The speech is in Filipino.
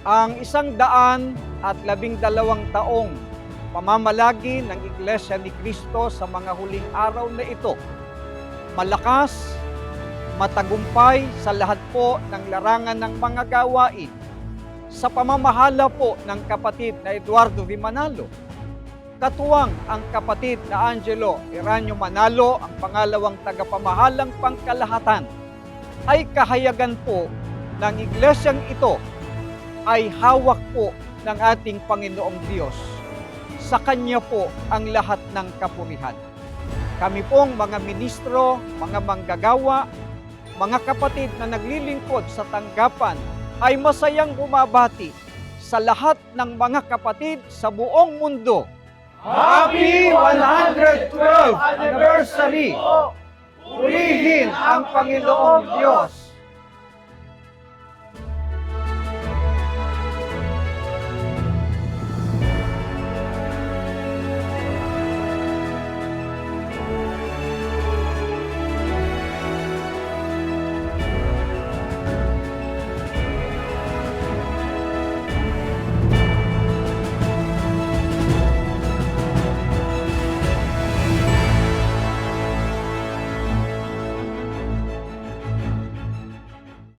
ang 112 taong pamamalagi ng Iglesia ni Cristo sa mga huling araw na ito. Malakas, matagumpay sa lahat po ng larangan ng mga gawain. Sa pamamahala po ng kapatid na Eduardo V. Manalo, katuwang ang kapatid na Angelo Eranio Manalo, ang pangalawang tagapamahalang pangkalahatan, ay kahayagan po ng iglesyang ito ay hawak po ng ating Panginoong Diyos. Sa Kanya po ang lahat ng kapurihan. Kami pong mga ministro, mga manggagawa, mga kapatid na naglilingkod sa tanggapan ay masayang bumabati sa lahat ng mga kapatid sa buong mundo. Happy 112th Anniversary! Purihin ang Panginoong Diyos!